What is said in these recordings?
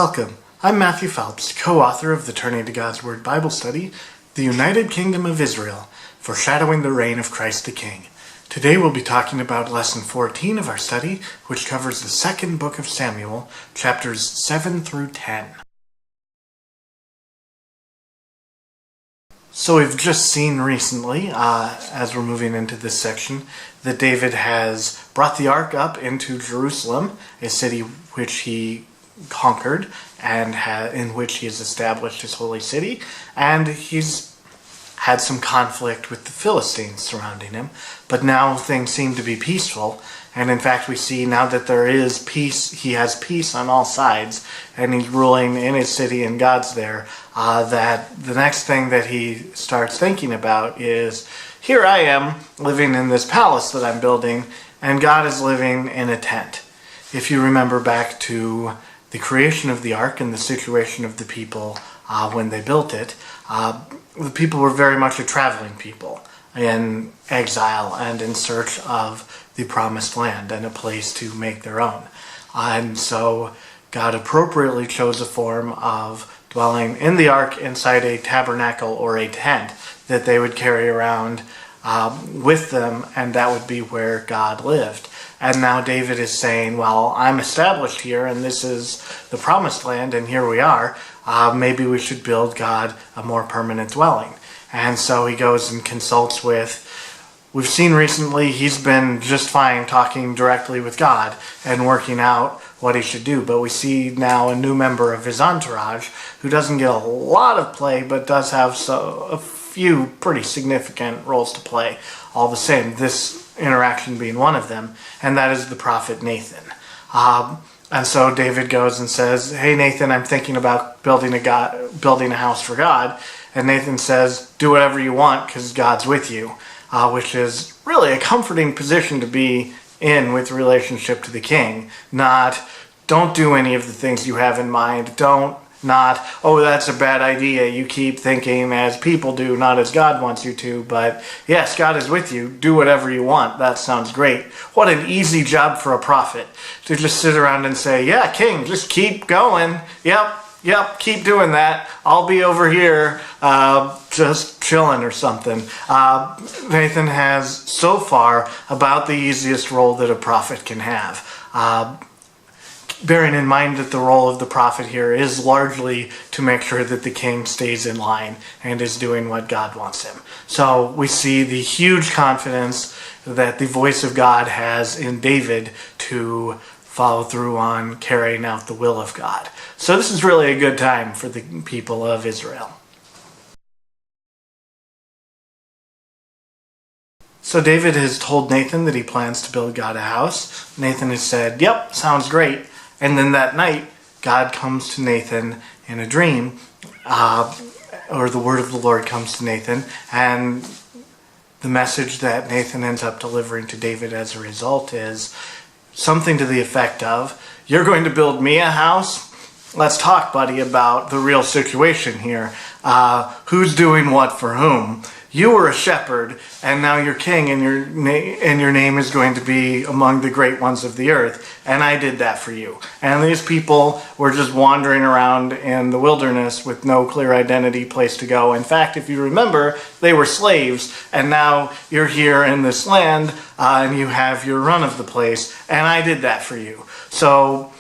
Welcome. I'm Matthew Phelps, co-author of the Turning to God's Word Bible study, The United Kingdom of Israel, Foreshadowing the Reign of Christ the King. Today we'll be talking about Lesson 14 of our study, which covers the second book of Samuel, chapters 7 through 10. So we've just seen recently, as we're moving into this section, that David has brought the ark up into Jerusalem, a city which he conquered and in which he has established his holy city, and he's had some conflict with the Philistines surrounding him, but now things seem to be peaceful, and in fact we see now that there is peace, he has peace on all sides, and he's ruling in his city and God's there, that the next thing that he starts thinking about is, here I am living in this palace that I'm building, and God is living in a tent. If you remember back to the creation of the ark and the situation of the people when they built it, the people were very much a traveling people in exile and in search of the promised land and a place to make their own. And so God appropriately chose a form of dwelling in the ark inside a tabernacle or a tent that they would carry around with them, and that would be where God lived. And now David is saying, well, I'm established here, and this is the promised land, and here we are. Maybe we should build God a more permanent dwelling. And so he goes and consults with, we've seen recently he's been just fine talking directly with God and working out what he should do. But we see now a new member of his entourage who doesn't get a lot of play, but does have a few pretty significant roles to play all the same. This interaction being one of them, and that is the prophet Nathan. And so David goes and says, hey Nathan, I'm thinking about building a house for God. And Nathan says, do whatever you want because God's with you, which is really a comforting position to be in with relationship to the king. Not, don't do any of the things you have in mind. Not, oh, that's a bad idea. You keep thinking as people do, not as God wants you to. But yes, God is with you. Do whatever you want. That sounds great. What an easy job for a prophet to just sit around and say, yeah, king, just keep going. Yep, keep doing that. I'll be over here just chilling or something. Nathan has so far about the easiest role that a prophet can have. Bearing in mind that the role of the prophet here is largely to make sure that the king stays in line and is doing what God wants him. So we see the huge confidence that the voice of God has in David to follow through on carrying out the will of God. So this is really a good time for the people of Israel. So David has told Nathan that he plans to build God a house. Nathan has said, yep, sounds great. And then that night, God comes to Nathan in a dream, or the word of the Lord comes to Nathan, and the message that Nathan ends up delivering to David as a result is something to the effect of, you're going to build me a house? Let's talk, buddy, about the real situation here. Who's doing what for whom? You were a shepherd, and now you're king, and your name is going to be among the great ones of the earth, and I did that for you. And these people were just wandering around in the wilderness with no clear identity, place to go. In fact, if you remember, they were slaves, and now you're here in this land, and you have your run of the place, and I did that for you. So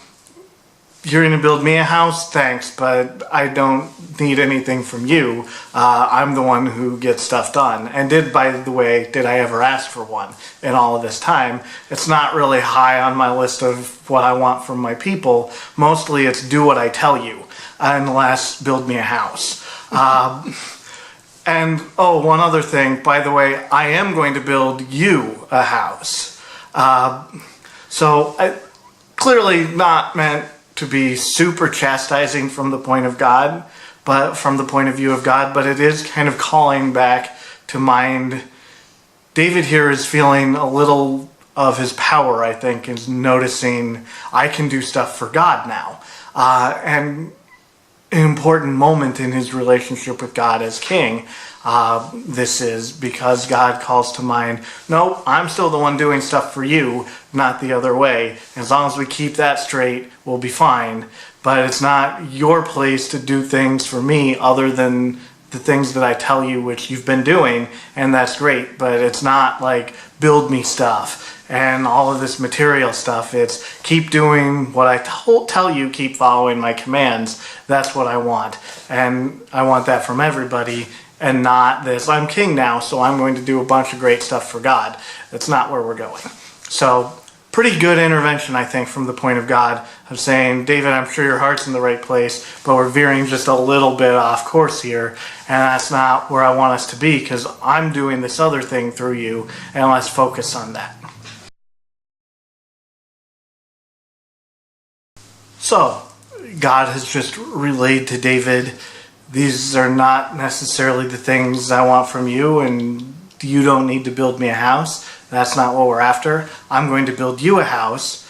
you're going to build me a house? Thanks, but I don't need anything from you. I'm the one who gets stuff done. And by the way, did I ever ask for one in all of this time? It's not really high on my list of what I want from my people. Mostly it's do what I tell you, unless build me a house. And, one other thing, by the way, I am going to build you a house. Clearly not meant to be super chastising from the point of God, but from the point of view of God, but it is kind of calling back to mind. David here is feeling a little of his power, I think, is noticing I can do stuff for God now. And an important moment in his relationship with God as king. This is because God calls to mind, no, I'm still the one doing stuff for you, not the other way. As long as we keep that straight, we'll be fine. but it's not your place to do things for me other than the things that I tell you, which you've been doing, and that's great, but it's not like build me stuff and all of this material stuff. It's keep doing what I tell you, keep following my commands. That's what I want, and I want that from everybody, and not this, I'm king now, so I'm going to do a bunch of great stuff for God. That's not where we're going. So pretty good intervention, I think, from the point of God, of saying, David, I'm sure your heart's in the right place, but we're veering just a little bit off course here, and that's not where I want us to be, because I'm doing this other thing through you, and let's focus on that. So, God has just relayed to David, these are not necessarily the things I want from you, and you don't need to build me a house. That's not what we're after. I'm going to build you a house.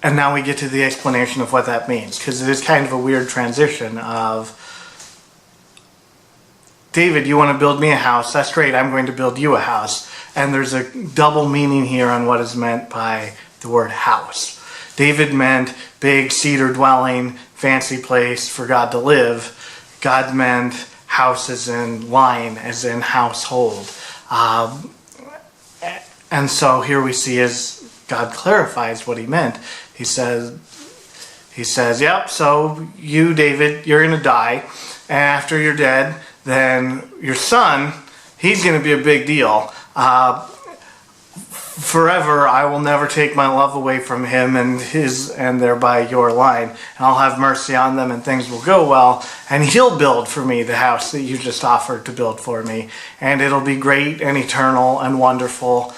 And now we get to the explanation of what that means, because it is kind of a weird transition of, David, you want to build me a house? That's great. I'm going to build you a house. And there's a double meaning here on what is meant by the word house. David meant big cedar dwelling, fancy place for God to live. God meant house as in line, as in household. And so here we see as God clarifies what he meant. He says, yep, so you, David, you're going to die. And after you're dead, then your son, he's going to be a big deal. Forever, I will never take my love away from him and thereby your line. And I'll have mercy on them and things will go well. And he'll build for me the house that you just offered to build for me. And it'll be great and eternal and wonderful.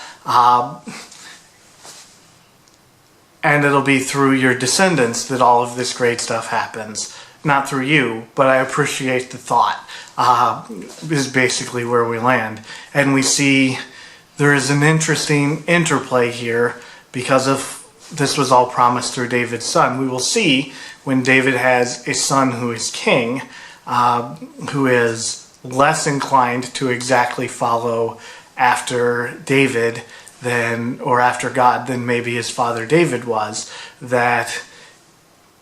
And it'll be through your descendants that all of this great stuff happens. Not through you, but I appreciate the thought, is basically where we land. And we see there is an interesting interplay here because of this was all promised through David's son. We will see when David has a son who is king, who is less inclined to exactly follow after David or after God than maybe his father David was, that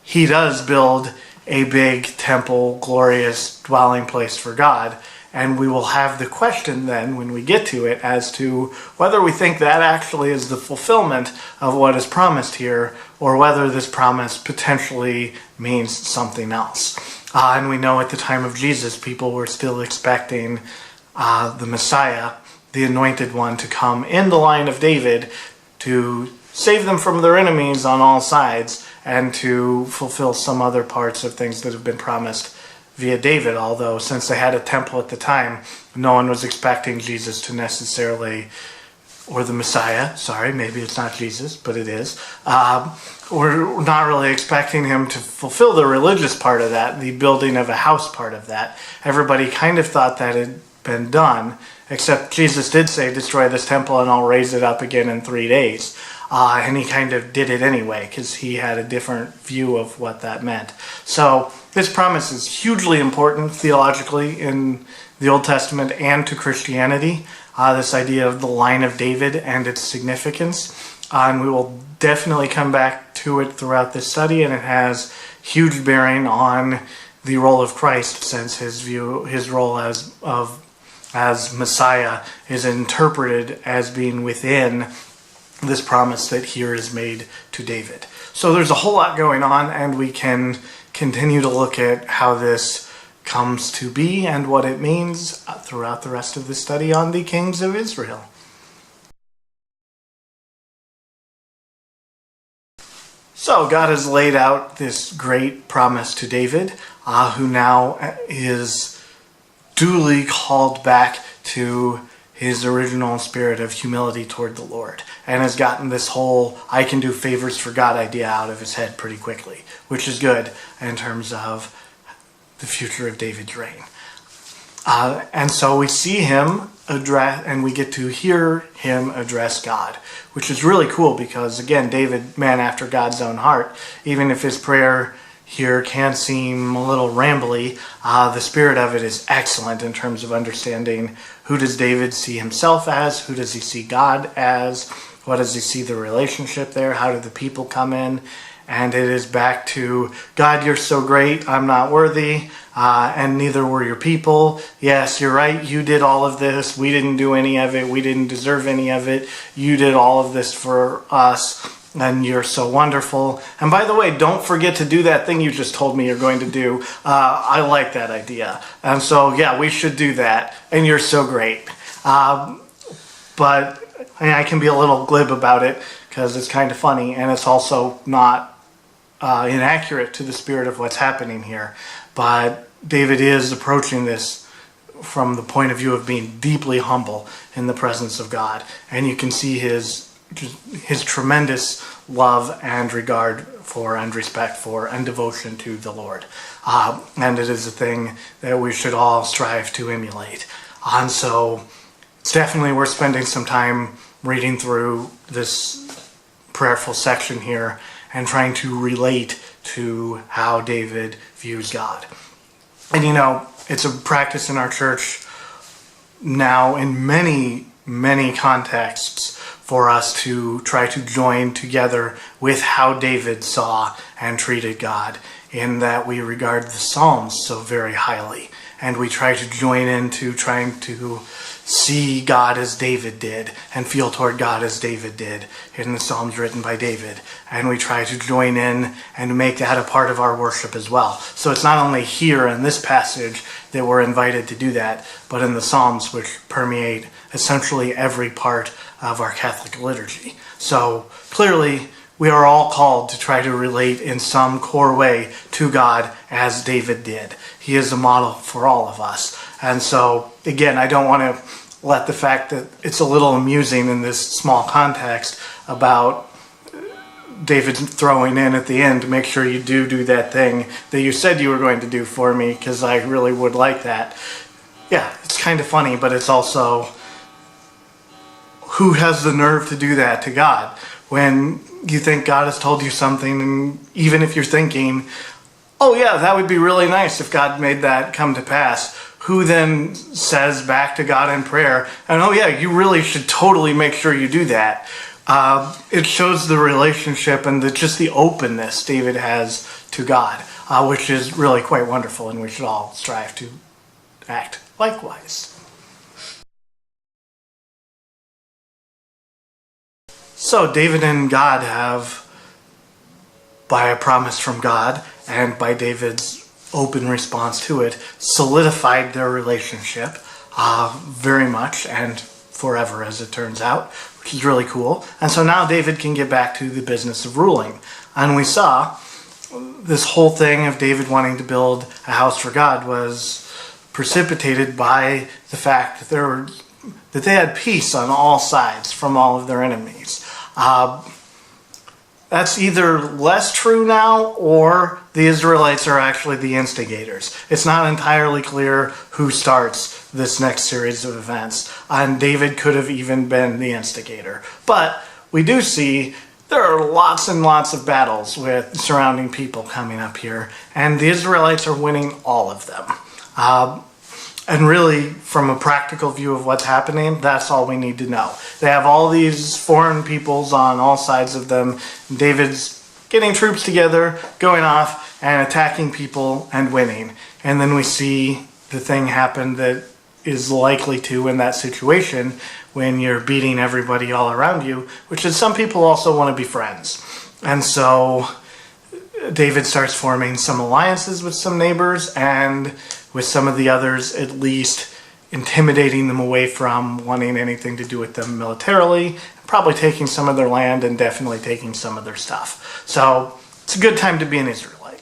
he does build a big temple, glorious dwelling place for God. And we will have the question then, when we get to it, as to whether we think that actually is the fulfillment of what is promised here, or whether this promise potentially means something else. And we know at the time of Jesus, people were still expecting the Messiah, the anointed one, to come in the line of David to save them from their enemies on all sides and to fulfill some other parts of things that have been promised via David, although since they had a temple at the time, no one was expecting Jesus to necessarily, or the Messiah, sorry, maybe it's not Jesus, but it is, we're not really expecting him to fulfill the religious part of that, the building of a house part of that. Everybody kind of thought that had been done, except Jesus did say, destroy this temple and I'll raise it up again in 3 days. And he kind of did it anyway, because he had a different view of what that meant. So this promise is hugely important theologically in the Old Testament and to Christianity, this idea of the line of David and its significance. And we will definitely come back to it throughout this study, and it has huge bearing on the role of Christ, since his role as Messiah is interpreted as being within this promise that here is made to David. So there's a whole lot going on, and we can continue to look at how this comes to be and what it means throughout the rest of the study on the kings of Israel. So God has laid out this great promise to David, who now is duly called back to his original spirit of humility toward the Lord, and has gotten this whole I can do favors for God idea out of his head pretty quickly, which is good in terms of the future of David's reign. And so we see him address, and we get to hear him address God, which is really cool because, again, David, man after God's own heart, even if his prayer here can seem a little rambly, the spirit of it is excellent in terms of understanding who does David see himself as, who does he see God as, what does he see the relationship there, how do the people come in, and it is back to, God, you're so great, I'm not worthy, and neither were your people. Yes, you're right, you did all of this, we didn't do any of it, we didn't deserve any of it, you did all of this for us, and you're so wonderful. And by the way, don't forget to do that thing you just told me you're going to do. I like that idea. And so, yeah, we should do that, and you're so great. But I can be a little glib about it because it's kind of funny, and it's also not inaccurate to the spirit of what's happening here. But David is approaching this from the point of view of being deeply humble in the presence of God, and you can see his tremendous love and regard for and respect for and devotion to the Lord. And it is a thing that we should all strive to emulate. And so it's definitely worth spending some time reading through this prayerful section here and trying to relate to how David views God. And you know, it's a practice in our church now in many, many contexts for us to try to join together with how David saw and treated God, in that we regard the Psalms so very highly, and we try to join into trying to see God as David did and feel toward God as David did in the Psalms written by David, and we try to join in and make that a part of our worship as well. So it's not only here in this passage that we're invited to do that, but in the Psalms, which permeate essentially every part of our Catholic liturgy. So clearly we are all called to try to relate in some core way to God as David did. He is a model for all of us. And so, again, I don't want to let the fact that it's a little amusing in this small context about David throwing in at the end, make sure you do that thing that you said you were going to do for me, because I really would like that. Yeah, it's kind of funny, but it's also, who has the nerve to do that to God? When you think God has told you something, and even if you're thinking, oh yeah, that would be really nice if God made that come to pass, who then says back to God in prayer, and oh yeah, you really should totally make sure you do that. It shows the relationship and just the openness David has to God, which is really quite wonderful, and we should all strive to act likewise. So David and God have, by a promise from God and by David's open response to it, solidified their relationship very much and forever, as it turns out, which is really cool. And so now David can get back to the business of ruling. And we saw this whole thing of David wanting to build a house for God was precipitated by the fact that they had peace on all sides from all of their enemies. That's either less true now, or the Israelites are actually the instigators. It's not entirely clear who starts this next series of events, and David could have even been the instigator. But we do see there are lots and lots of battles with surrounding people coming up here, and the Israelites are winning all of them. And really, from a practical view of what's happening, that's all we need to know. They have all these foreign peoples on all sides of them. David's getting troops together, going off and attacking people and winning. And then we see the thing happen that is likely to in that situation when you're beating everybody all around you, which is some people also want to be friends. And so David starts forming some alliances with some neighbors, and with some of the others at least intimidating them away from wanting anything to do with them militarily, probably taking some of their land and definitely taking some of their stuff. So it's a good time to be an Israelite.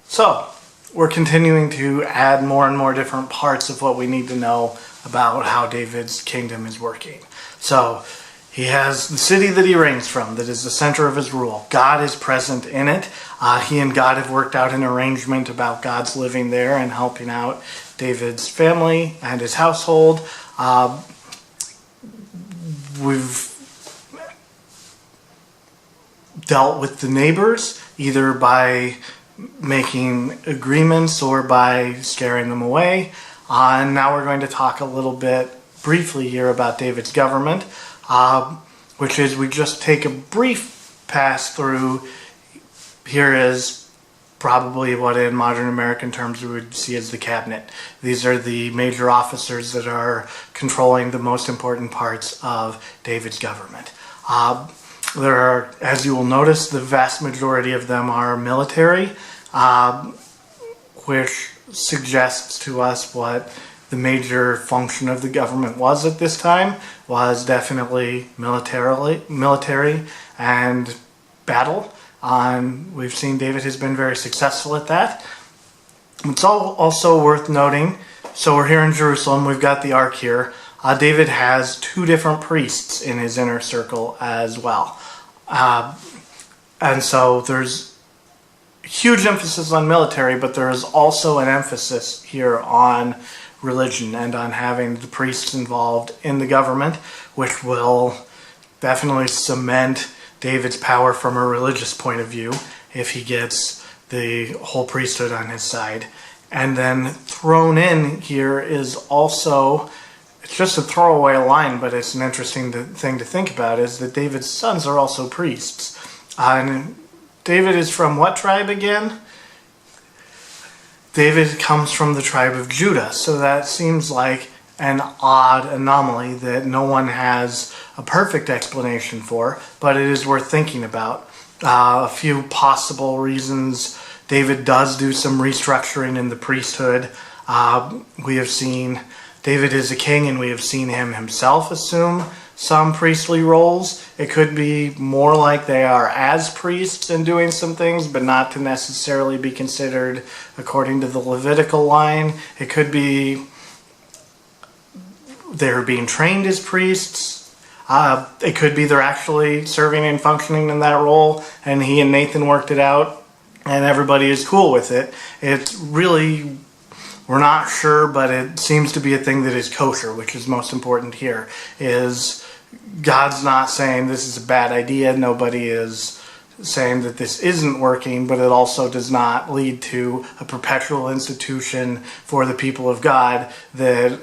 So we're continuing to add more and more different parts of what we need to know about how David's kingdom is working. So he has the city that he reigns from, that is the center of his rule. God is present in it. He and God have worked out an arrangement about God's living there and helping out David's family and his household. We've dealt with the neighbors, either by making agreements or by scaring them away. And now we're going to talk a little bit briefly here about David's government. which is we just take a brief pass through. Here is probably what in modern American terms we would see as the cabinet. These are the major officers that are controlling the most important parts of David's government. There are, as you will notice, the vast majority of them are military, which suggests to us what the major function of the government was at this time, was definitely military and battle. We've seen David has been very successful at that. It's also worth noting, so we're here in Jerusalem, we've got the ark here. David has 2 different priests in his inner circle as well. And so there's huge emphasis on military, but there is also an emphasis here on religion and on having the priests involved in the government, which will definitely cement David's power from a religious point of view if he gets the whole priesthood on his side. And then thrown in here is also, it's just a throwaway line, but it's an interesting thing to think about, is that David's sons are also priests. And David is from what tribe again? David comes from the tribe of Judah, so that seems like an odd anomaly that no one has a perfect explanation for, but it is worth thinking about. A few possible reasons. David does do some restructuring in the priesthood. We have seen David is a king, and we have seen him himself assume some priestly roles. It could be more like they are as priests and doing some things, but not to necessarily be considered according to the Levitical line. It could be they're being trained as priests. It could be they're actually serving and functioning in that role, and he and Nathan worked it out, and everybody is cool with it. It's really, we're not sure, but it seems to be a thing that is kosher, which is most important here, is God's not saying this is a bad idea. Nobody is saying that this isn't working, but it also does not lead to a perpetual institution for the people of God that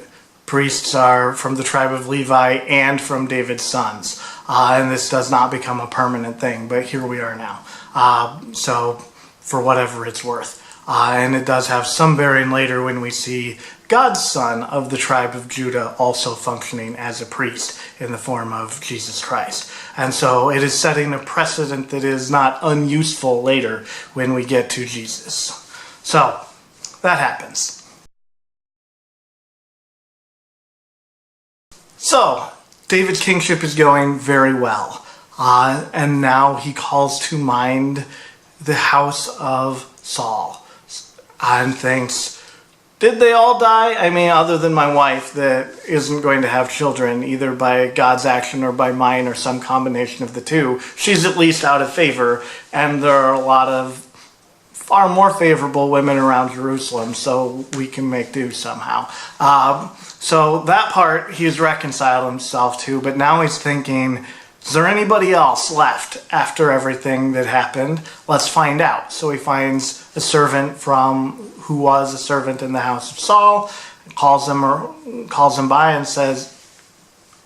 priests are from the tribe of Levi and from David's sons. And this does not become a permanent thing, but here we are now. So for whatever it's worth. And it does have some bearing later when we see God's son of the tribe of Judah also functioning as a priest in the form of Jesus Christ. And so it is setting a precedent that is not unuseful later when we get to Jesus. So that happens. So David's kingship is going very well. And now he calls to mind the house of Saul and thinks, did they all die? I mean, other than my wife that isn't going to have children, either by God's action or by mine or some combination of the two. She's at least out of favor, and there are a lot of far more favorable women around Jerusalem, so we can make do somehow. So that part he's reconciled himself to, but now he's thinking, is there anybody else left after everything that happened? Let's find out. So he finds a servant who was a servant in the house of Saul, calls him by and says,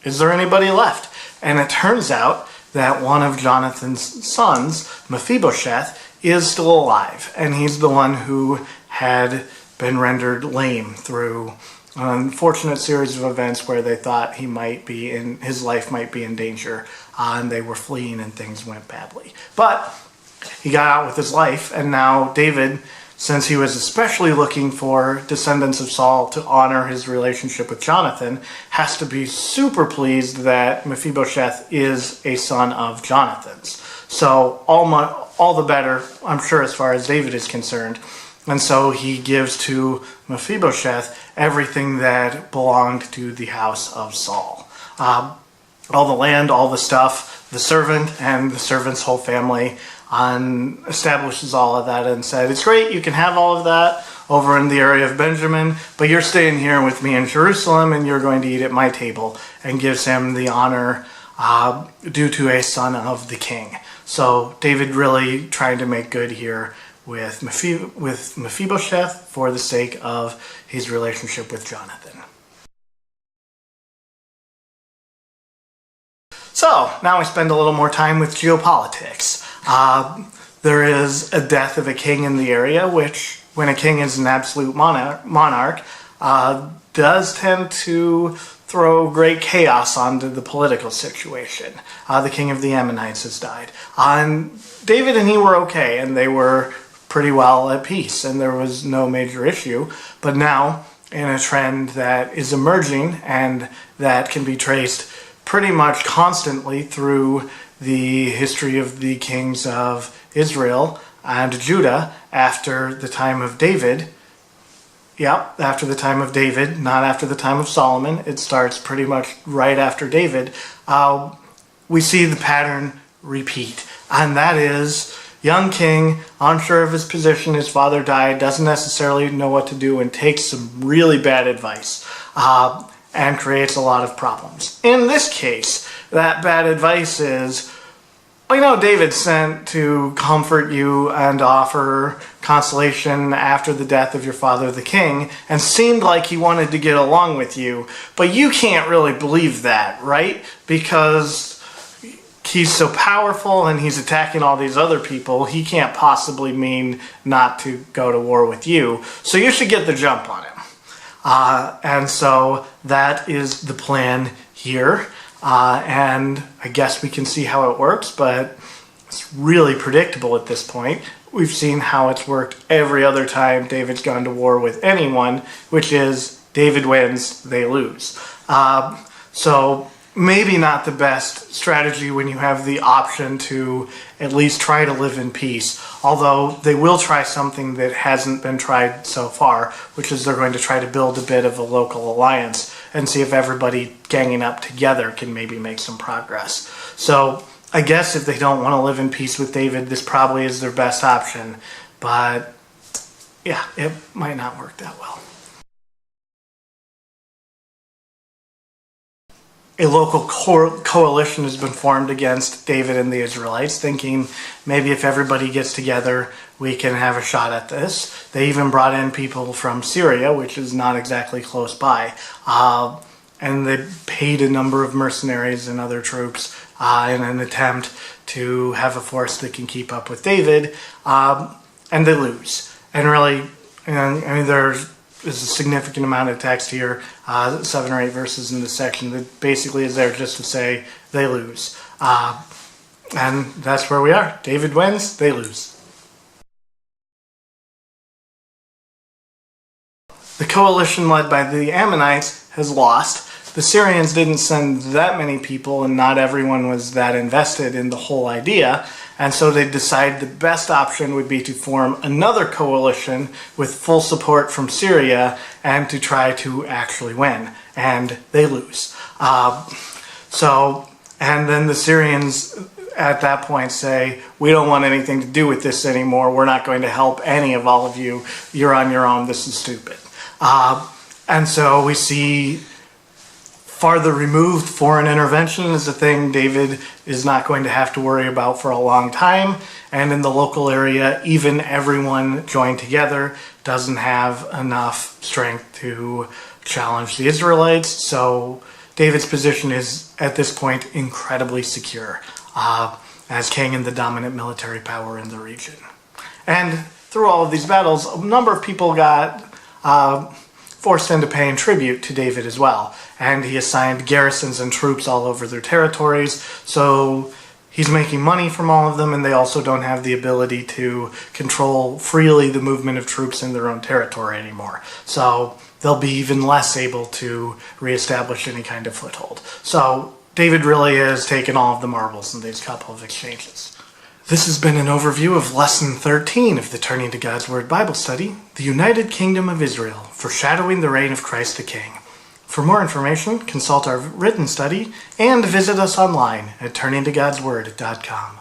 is there anybody left? And it turns out that one of Jonathan's sons, Mephibosheth, is still alive. And he's the one who had been rendered lame through an unfortunate series of events where they thought his life might be in danger, and they were fleeing and things went badly. But he got out with his life, and now David, since he was especially looking for descendants of Saul to honor his relationship with Jonathan, has to be super pleased that Mephibosheth is a son of Jonathan's. So all the better, I'm sure, as far as David is concerned. And so he gives to Mephibosheth everything that belonged to the house of Saul. All the land, all the stuff, the servant and the servant's whole family, establishes all of that and said, it's great, you can have all of that over in the area of Benjamin, but you're staying here with me in Jerusalem and you're going to eat at my table, and gives him the honor due to a son of the king. So David really trying to make good here with Mephibosheth for the sake of his relationship with Jonathan. now we spend a little more time with geopolitics. There is a death of a king in the area, which, when a king is an absolute monarch, does tend to throw great chaos onto the political situation. The king of the Ammonites has died. And David and he were okay, and they were pretty well at peace, and there was no major issue. But now, in a trend that is emerging and that can be traced pretty much constantly through the history of the kings of Israel and Judah after the time of David. Yep, after the time of David, not after the time of Solomon. It starts pretty much right after David. We see the pattern repeat, and that is young king, unsure of his position, his father died, doesn't necessarily know what to do, and takes some really bad advice and creates a lot of problems. In this case, that bad advice is, David sent to comfort you and offer consolation after the death of your father the king, and seemed like he wanted to get along with you, but you can't really believe that, right? Because he's so powerful and he's attacking all these other people, he can't possibly mean not to go to war with you, so you should get the jump on him. And so that is the plan here. And I guess we can see how it works, but it's really predictable at this point. We've seen how it's worked every other time David's gone to war with anyone, which is David wins, they lose. So maybe not the best strategy when you have the option to at least try to live in peace, although they will try something that hasn't been tried so far, which is they're going to try to build a bit of a local alliance and see if everybody ganging up together can maybe make some progress. So I guess if they don't want to live in peace with David, this probably is their best option, but yeah, it might not work that well. A local coalition has been formed against David and the Israelites, thinking maybe if everybody gets together, we can have a shot at this. They even brought in people from Syria, which is not exactly close by, and they paid a number of mercenaries and other troops in an attempt to have a force that can keep up with David, and they lose. And really, there's a significant amount of text here, 7 or 8 verses in this section, that basically is there just to say they lose. And that's where we are. David wins, they lose. The coalition led by the Ammonites has lost. The Syrians didn't send that many people, and not everyone was that invested in the whole idea. And so they decided the best option would be to form another coalition with full support from Syria and to try to actually win. And they lose. And then the Syrians at that point say, we don't want anything to do with this anymore. We're not going to help any of all of you. You're on your own. This is stupid. And so we see farther removed foreign intervention is a thing David is not going to have to worry about for a long time. And in the local area, even everyone joined together doesn't have enough strength to challenge the Israelites. So David's position is, at this point, incredibly secure as king and the dominant military power in the region. And through all of these battles, a number of people got forced into paying tribute to David as well. And he assigned garrisons and troops all over their territories. So he's making money from all of them, and they also don't have the ability to control freely the movement of troops in their own territory anymore. So they'll be even less able to reestablish any kind of foothold. So David really has taken all of the marbles in these couple of exchanges. This has been an overview of Lesson 13 of the Turning to God's Word Bible Study, The United Kingdom of Israel, Foreshadowing the Reign of Christ the King. For more information, consult our written study and visit us online at turningtogodsword.com.